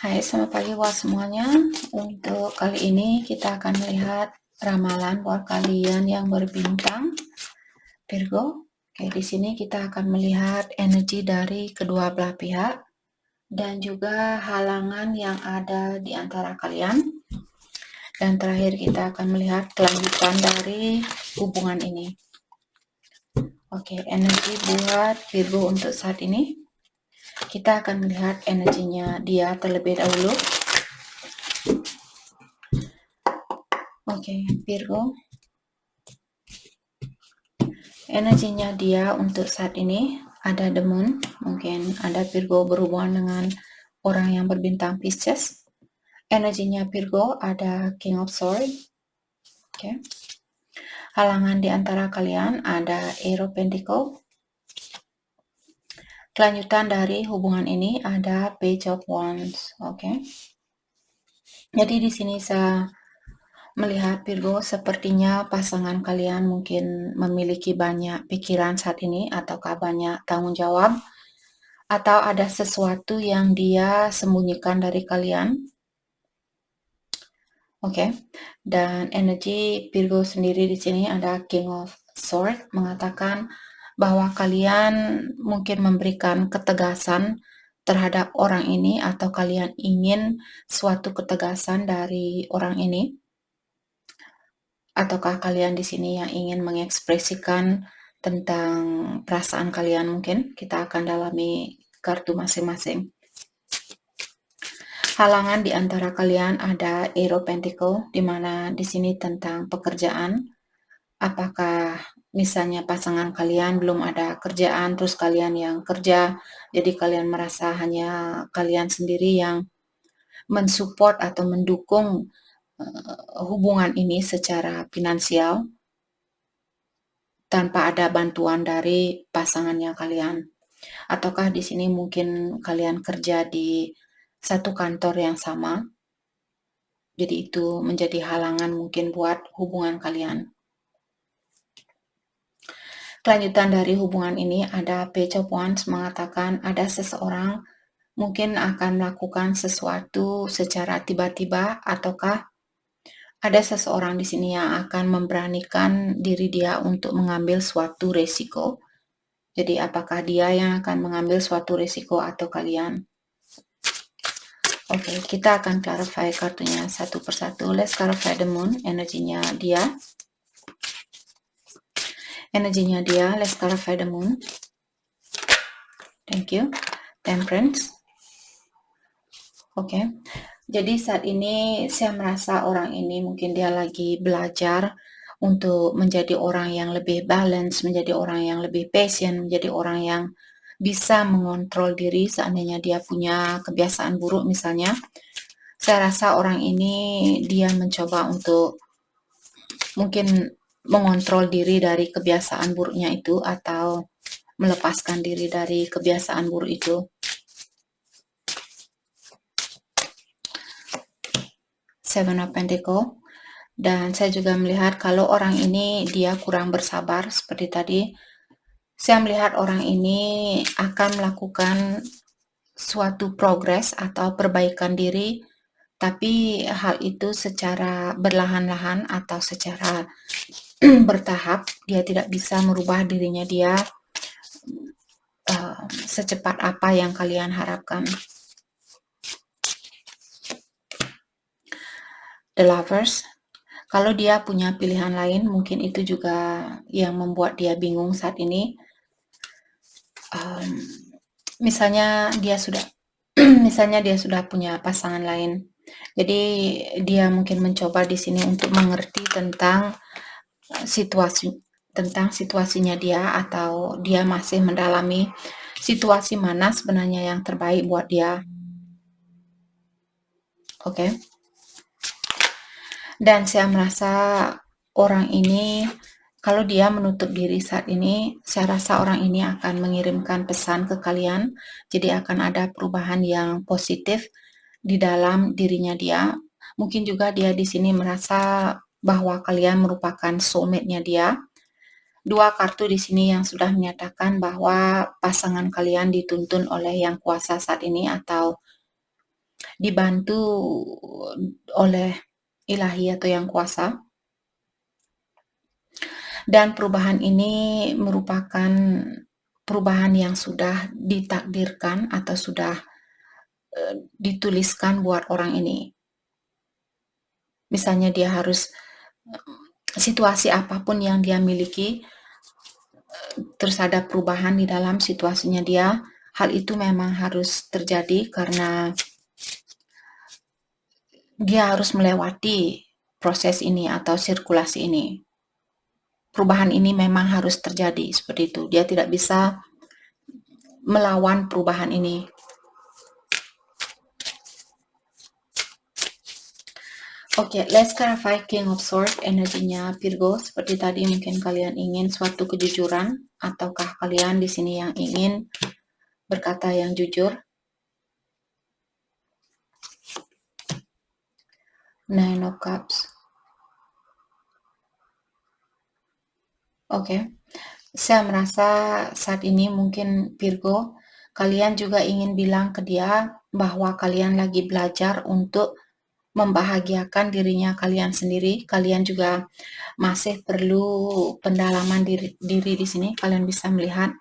Hai, selamat pagi buat semuanya. Untuk kali ini kita akan melihat ramalan buat kalian yang berbintang Virgo. Oke, di sini kita akan melihat energi dari kedua belah pihak dan juga halangan yang ada di antara kalian. Dan terakhir kita akan melihat kelanjutan dari hubungan ini. Oke, energi buat Virgo untuk saat ini. Kita akan melihat energinya dia terlebih dahulu. Oke, Virgo. Energinya dia untuk saat ini ada The Moon. Mungkin ada Virgo berhubungan dengan orang yang berbintang Pisces. Energinya Virgo ada King of Swords. Oke. Halangan di antara kalian ada Ace of Pentacles. Kelanjutan dari hubungan ini ada Page of Wands. Oke. Jadi di sini saya melihat Virgo sepertinya pasangan kalian mungkin memiliki banyak pikiran saat ini ataukah banyak tanggung jawab atau ada sesuatu yang dia sembunyikan dari kalian. Oke. Dan energi Virgo sendiri di sini ada King of Swords mengatakan bahwa kalian mungkin memberikan ketegasan terhadap orang ini atau kalian ingin suatu ketegasan dari orang ini. Ataukah kalian di sini yang ingin mengekspresikan tentang perasaan kalian mungkin? Kita akan dalami kartu masing-masing. Halangan di antara kalian ada Ace of Pentacles, di mana di sini tentang pekerjaan. Apakah misalnya pasangan kalian belum ada kerjaan, terus kalian yang kerja, jadi kalian merasa hanya kalian sendiri yang mensupport atau mendukung hubungan ini secara finansial tanpa ada bantuan dari pasangannya kalian. Ataukah di sini mungkin kalian kerja di satu kantor yang sama, jadi itu menjadi halangan mungkin buat hubungan kalian. Kelanjutan dari hubungan ini ada Page of Wands mengatakan ada seseorang mungkin akan melakukan sesuatu secara tiba-tiba ataukah ada seseorang di sini yang akan memberanikan diri dia untuk mengambil suatu resiko. Jadi apakah dia yang akan mengambil suatu resiko atau kalian? Oke, kita akan clarify kartunya satu persatu. Let's clarify the Moon, energinya dia. Energinya dia, let's clarify the Moon. Thank you. Temperance. Oke. Jadi saat ini saya merasa orang ini mungkin dia lagi belajar untuk menjadi orang yang lebih balance, menjadi orang yang lebih patient, menjadi orang yang bisa mengontrol diri seandainya dia punya kebiasaan buruk misalnya. Saya rasa orang ini dia mencoba untuk mungkin mengontrol diri dari kebiasaan buruknya itu atau melepaskan diri dari kebiasaan buruk itu. Seven of Pentacles. Dan saya juga melihat kalau orang ini dia kurang bersabar seperti tadi. Saya melihat orang ini akan melakukan suatu progres atau perbaikan diri, tapi hal itu secara berlahan-lahan atau secara bertahap. Dia tidak bisa merubah dirinya dia secepat apa yang kalian harapkan. The Lovers. Kalau dia punya pilihan lain, mungkin itu juga yang membuat dia bingung saat ini. Misalnya dia sudah punya pasangan lain. Jadi dia mungkin mencoba di sini untuk mengerti tentang situasinya dia, atau dia masih mendalami situasi mana sebenarnya yang terbaik buat dia. Oke. Dan saya merasa orang ini kalau dia menutup diri saat ini, saya rasa orang ini akan mengirimkan pesan ke kalian. Jadi akan ada perubahan yang positif di dalam dirinya dia. Mungkin juga dia di sini merasa bahwa kalian merupakan soulmate-nya dia. Dua kartu di sini yang sudah menyatakan bahwa pasangan kalian dituntun oleh yang kuasa saat ini atau dibantu oleh ilahi atau yang kuasa. Dan perubahan ini merupakan perubahan yang sudah ditakdirkan atau sudah dituliskan buat orang ini. Misalnya dia harus situasi apapun yang dia miliki, terus ada perubahan di dalam situasinya dia, hal itu memang harus terjadi karena dia harus melewati proses ini atau sirkulasi ini. Perubahan ini memang harus terjadi seperti itu. Dia tidak bisa melawan perubahan ini. Oke, let's clarify King of Swords, energinya Virgo. Seperti tadi mungkin kalian ingin suatu kejujuran, ataukah kalian di sini yang ingin berkata yang jujur? Nine of Cups. Oke, saya merasa saat ini mungkin Virgo, kalian juga ingin bilang ke dia bahwa kalian lagi belajar untuk membahagiakan dirinya kalian sendiri. Kalian juga masih perlu pendalaman diri di sini. Kalian bisa melihat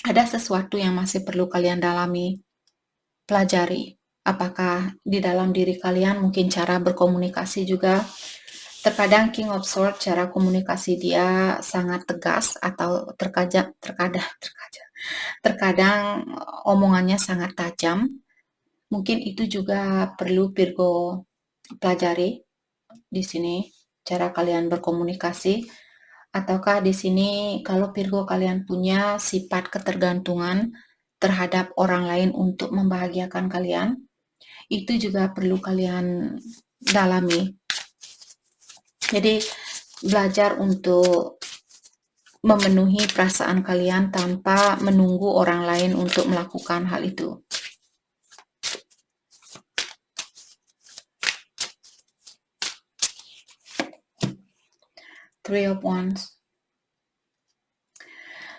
ada sesuatu yang masih perlu kalian dalami, pelajari. Apakah di dalam diri kalian mungkin cara berkomunikasi juga. Terkadang King of Swords cara komunikasi dia sangat tegas atau terkadang omongannya sangat tajam. Mungkin itu juga perlu Virgo pelajari di sini cara kalian berkomunikasi. Ataukah di sini kalau Virgo kalian punya sifat ketergantungan terhadap orang lain untuk membahagiakan kalian, itu juga perlu kalian dalami. Jadi belajar untuk memenuhi perasaan kalian tanpa menunggu orang lain untuk melakukan hal itu. Three of Wands.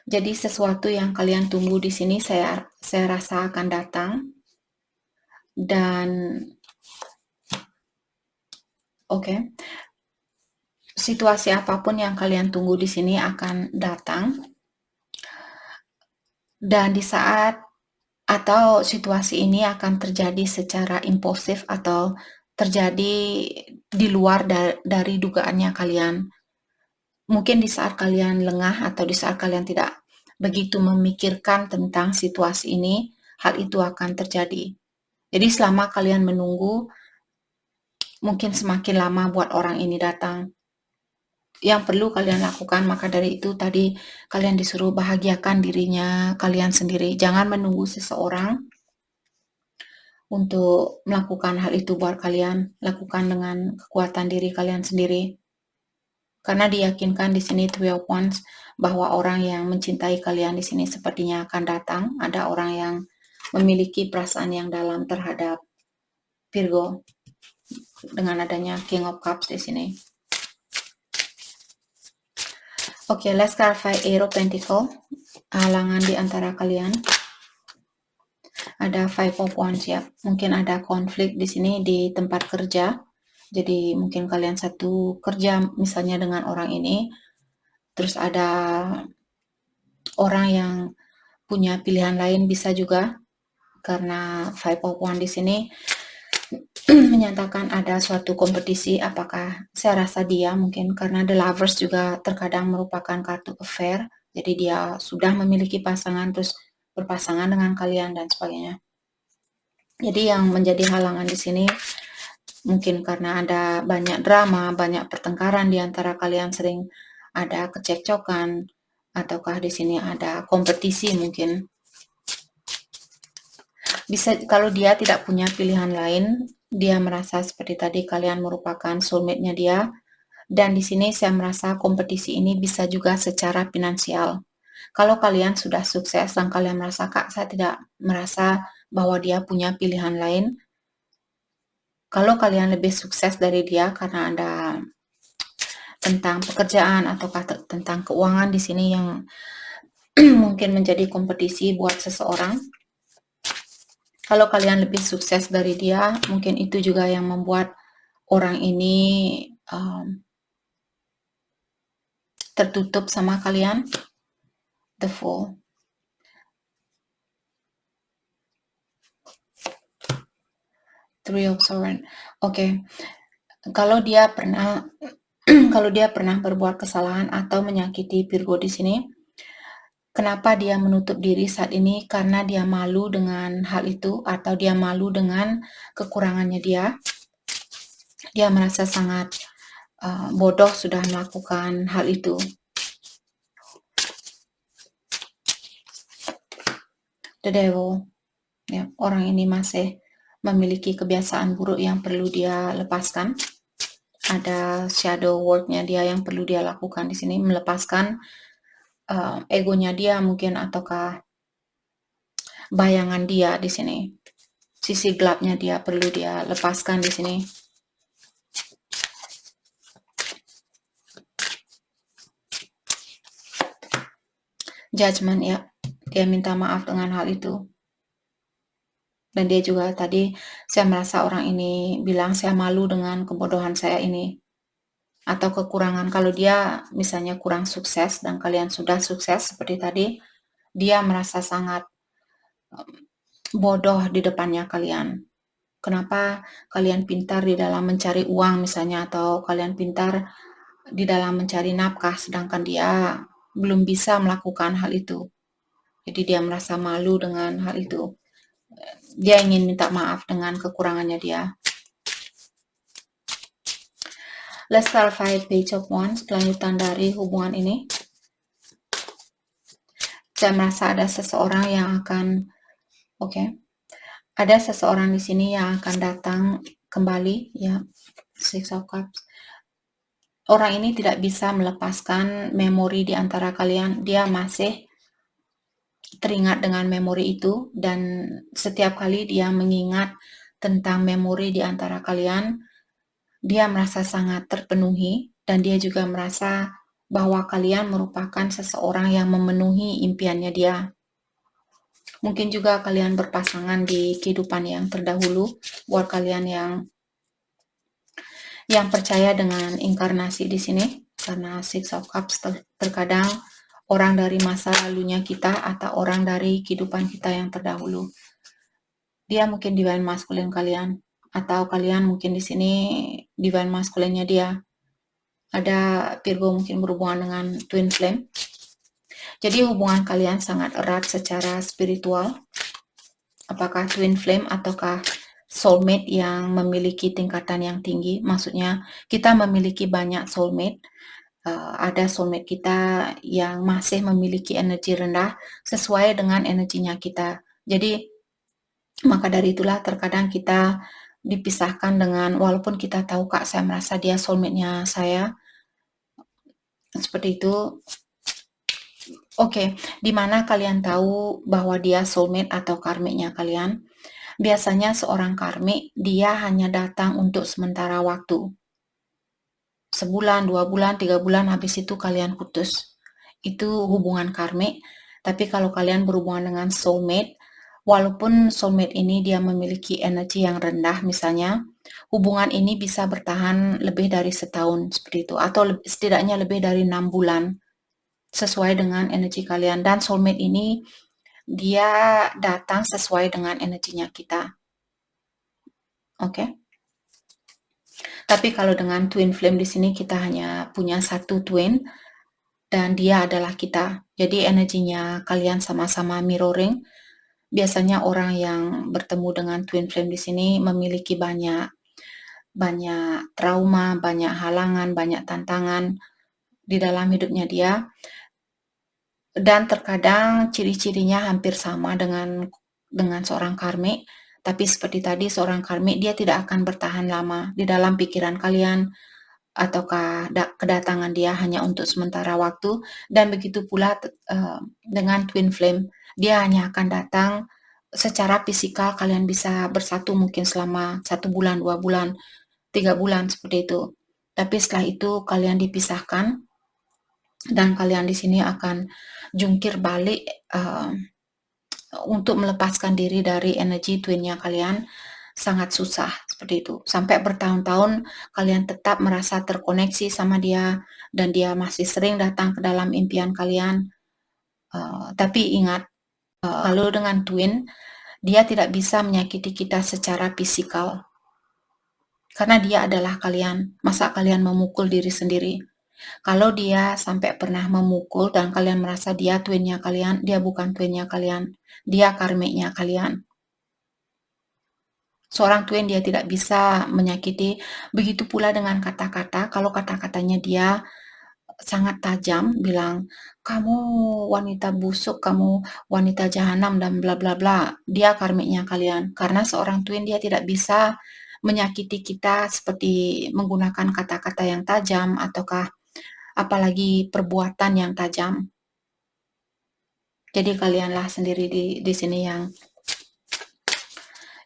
Jadi sesuatu yang kalian tunggu di sini saya rasa akan datang. Dan oke. Situasi apapun yang kalian tunggu di sini akan datang. Dan di saat atau situasi ini akan terjadi secara impulsif atau terjadi di luar dari dugaannya kalian. Mungkin di saat kalian lengah atau di saat kalian tidak begitu memikirkan tentang situasi ini, hal itu akan terjadi. Jadi selama kalian menunggu, mungkin semakin lama buat orang ini datang. Yang perlu kalian lakukan, maka dari itu tadi kalian disuruh bahagiakan dirinya kalian sendiri. Jangan menunggu seseorang untuk melakukan hal itu buat kalian. Lakukan dengan kekuatan diri kalian sendiri. Karena diyakinkan di sini Three of Wands bahwa orang yang mencintai kalian di sini sepertinya akan datang. Ada orang yang memiliki perasaan yang dalam terhadap Virgo dengan adanya King of Cups di sini. Oke, let's clarify Eight of Pentacles. Halangan di antara kalian. Ada Five of Wands ya. Mungkin ada konflik di sini di tempat kerja. Jadi mungkin kalian satu kerja misalnya dengan orang ini, terus ada orang yang punya pilihan lain bisa juga, karena Five of Wands di sini menyatakan ada suatu kompetisi. Apakah saya rasa dia mungkin karena The Lovers juga terkadang merupakan kartu affair, jadi dia sudah memiliki pasangan terus berpasangan dengan kalian dan sebagainya. Jadi yang menjadi halangan di sini mungkin karena ada banyak drama, banyak pertengkaran di antara kalian, sering ada kecekcokan, ataukah di sini ada kompetisi mungkin. Bisa kalau dia tidak punya pilihan lain, dia merasa seperti tadi kalian merupakan soulmate-nya dia. Dan di sini saya merasa kompetisi ini bisa juga secara finansial. Kalau kalian sudah sukses dan kalian merasa, Kak, saya tidak merasa bahwa dia punya pilihan lain. Kalau kalian lebih sukses dari dia karena ada tentang pekerjaan atau tentang keuangan di sini yang mungkin menjadi kompetisi buat seseorang. Kalau kalian lebih sukses dari dia, mungkin itu juga yang membuat orang ini tertutup sama kalian. The Fool. Three of Swords. Oke. Kalau dia pernah kalau dia pernah berbuat kesalahan atau menyakiti Virgo di sini, kenapa dia menutup diri saat ini? Karena dia malu dengan hal itu atau dia malu dengan kekurangannya dia. Dia merasa sangat bodoh sudah melakukan hal itu. The Devil. Ya, orang ini masih memiliki kebiasaan buruk yang perlu dia lepaskan. Ada shadow work-nya dia yang perlu dia lakukan di sini, melepaskan egonya dia mungkin, ataukah bayangan dia di sini. Sisi gelapnya dia perlu dia lepaskan di sini. Judgment, ya. Dia minta maaf dengan hal itu. Dan dia juga tadi, saya merasa orang ini bilang, saya malu dengan kebodohan saya ini. Atau kekurangan, kalau dia misalnya kurang sukses dan kalian sudah sukses seperti tadi, dia merasa sangat bodoh di depannya kalian. Kenapa kalian pintar di dalam mencari uang misalnya, atau kalian pintar di dalam mencari nafkah, sedangkan dia belum bisa melakukan hal itu. Jadi dia merasa malu dengan hal itu. Dia ingin minta maaf dengan kekurangannya dia. Let's clarify Page of Wands, kelanjutan dari hubungan ini. Saya merasa ada seseorang yang akan, ada seseorang di sini yang akan datang kembali, ya. Six of Cups. Orang ini tidak bisa melepaskan memori di antara kalian. Dia masih teringat dengan memori itu, dan setiap kali dia mengingat tentang memori di antara kalian, dia merasa sangat terpenuhi, dan dia juga merasa bahwa kalian merupakan seseorang yang memenuhi impiannya dia. Mungkin juga kalian berpasangan di kehidupan yang terdahulu, buat kalian yang percaya dengan inkarnasi di sini, karena Six of Cups terkadang orang dari masa lalunya kita atau orang dari kehidupan kita yang terdahulu. Dia mungkin divine masculine kalian, atau kalian mungkin di sini divine masculine-nya dia. Ada Virgo mungkin berhubungan dengan twin flame. Jadi hubungan kalian sangat erat secara spiritual. Apakah twin flame ataukah soulmate yang memiliki tingkatan yang tinggi? Maksudnya kita memiliki banyak soulmate. Ada soulmate kita yang masih memiliki energi rendah sesuai dengan energinya kita. Jadi maka dari itulah terkadang kita dipisahkan dengan, walaupun kita tahu, Kak, saya merasa dia soulmate-nya saya. Seperti itu. Oke, di mana kalian tahu bahwa dia soulmate atau karmiknya kalian? Biasanya seorang karmik, dia hanya datang untuk sementara waktu. Sebulan, 2 bulan, 3 bulan, habis itu kalian putus. Itu hubungan karmik. Tapi kalau kalian berhubungan dengan soulmate, walaupun soulmate ini dia memiliki energi yang rendah misalnya, hubungan ini bisa bertahan lebih dari setahun seperti itu, atau setidaknya lebih dari 6 bulan sesuai dengan energi kalian. Dan soulmate ini dia datang sesuai dengan energinya kita. Oke. Tapi kalau dengan twin flame di sini kita hanya punya satu twin dan dia adalah kita. Jadi energinya kalian sama-sama mirroring. Biasanya orang yang bertemu dengan twin flame di sini memiliki banyak trauma, banyak halangan, banyak tantangan di dalam hidupnya dia. Dan terkadang ciri-cirinya hampir sama dengan seorang karmik. Tapi seperti tadi, seorang karmik dia tidak akan bertahan lama di dalam pikiran kalian, ataukah kedatangan dia hanya untuk sementara waktu. Dan begitu pula dengan twin flame, dia hanya akan datang secara fisikal, kalian bisa bersatu mungkin selama 1 bulan, 2 bulan, 3 bulan seperti itu. Tapi setelah itu kalian dipisahkan dan kalian di sini akan jungkir balik untuk melepaskan diri dari energi twinnya kalian sangat susah seperti itu. Sampai bertahun-tahun kalian tetap merasa terkoneksi sama dia dan dia masih sering datang ke dalam impian kalian. Tapi ingat, kalau dengan twin, dia tidak bisa menyakiti kita secara fisikal. Karena dia adalah kalian. Masa kalian memukul diri sendiri? Kalau dia sampai pernah memukul dan kalian merasa dia twinnya kalian, dia bukan twinnya kalian. Dia karmiknya kalian. Seorang twin dia tidak bisa menyakiti. Begitu pula dengan kata-kata. Kalau kata-katanya dia sangat tajam, bilang, kamu wanita busuk, kamu wanita jahanam, dan bla bla bla. Dia karmiknya kalian. Karena seorang twin dia tidak bisa menyakiti kita seperti menggunakan kata-kata yang tajam, ataukah apalagi perbuatan yang tajam. Jadi kalianlah sendiri di sini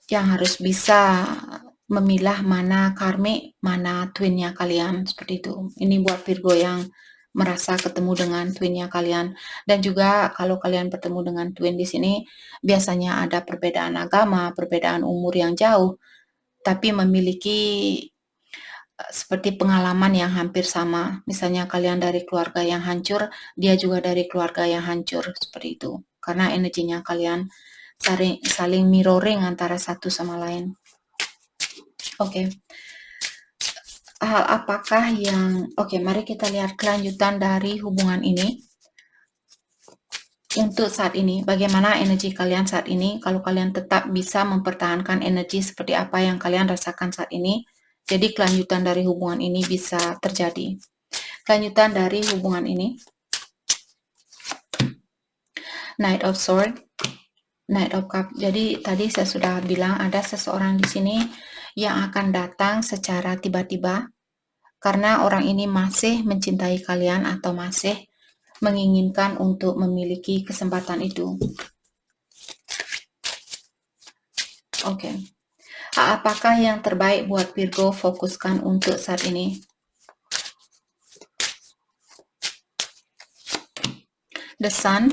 yang harus bisa memilah mana karmik, mana twinnya kalian, seperti itu. Ini buat Virgo yang merasa ketemu dengan twinnya kalian. Dan juga kalau kalian bertemu dengan twin di sini, biasanya ada perbedaan agama, perbedaan umur yang jauh, tapi memiliki seperti pengalaman yang hampir sama. Misalnya kalian dari keluarga yang hancur, dia juga dari keluarga yang hancur, seperti itu. Karena energinya kalian saling mirroring antara satu sama lain. Oke. Hal apakah yang... Oke, mari kita lihat kelanjutan dari hubungan ini. Untuk saat ini, bagaimana energi kalian saat ini? Kalau kalian tetap bisa mempertahankan energi seperti apa yang kalian rasakan saat ini, jadi kelanjutan dari hubungan ini bisa terjadi. Kelanjutan dari hubungan ini, Knight of Swords, Knight of Cup. Jadi tadi saya sudah bilang ada seseorang di sini yang akan datang secara tiba-tiba karena orang ini masih mencintai kalian atau masih menginginkan untuk memiliki kesempatan itu. Oke. Apakah yang terbaik buat Virgo fokuskan untuk saat ini? The Sun,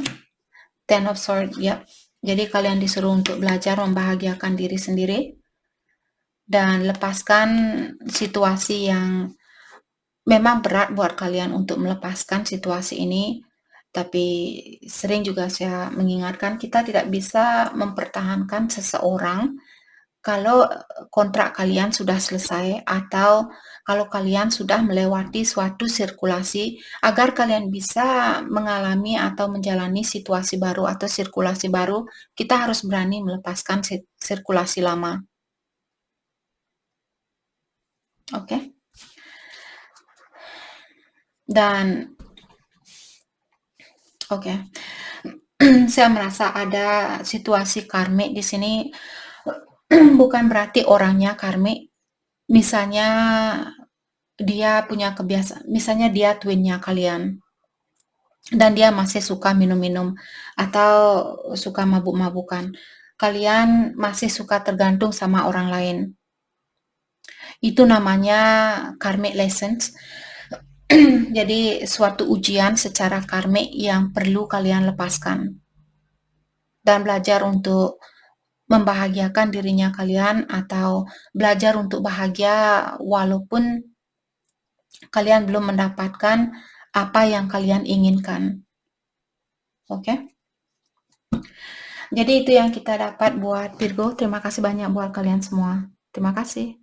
Ten of Swords, ya. Jadi kalian disuruh untuk belajar membahagiakan diri sendiri dan lepaskan situasi yang memang berat buat kalian untuk melepaskan situasi ini. Tapi sering juga saya mengingatkan kita tidak bisa mempertahankan seseorang kalau kontrak kalian sudah selesai atau kalau kalian sudah melewati suatu sirkulasi, agar kalian bisa mengalami atau menjalani situasi baru atau sirkulasi baru, kita harus berani melepaskan sirkulasi lama. Oke. Dan oke. Saya merasa ada situasi karmik di sini. Bukan berarti orangnya karmik. Misalnya dia punya kebiasaan, misalnya dia twinnya kalian dan dia masih suka minum-minum atau suka mabuk-mabukan. Kalian masih suka tergantung sama orang lain. Itu namanya karmic lessons. Jadi suatu ujian secara karmik yang perlu kalian lepaskan. Dan belajar untuk membahagiakan dirinya kalian atau belajar untuk bahagia walaupun kalian belum mendapatkan apa yang kalian inginkan. Oke? Jadi itu yang kita dapat buat Virgo. Terima kasih banyak buat kalian semua. Terima kasih.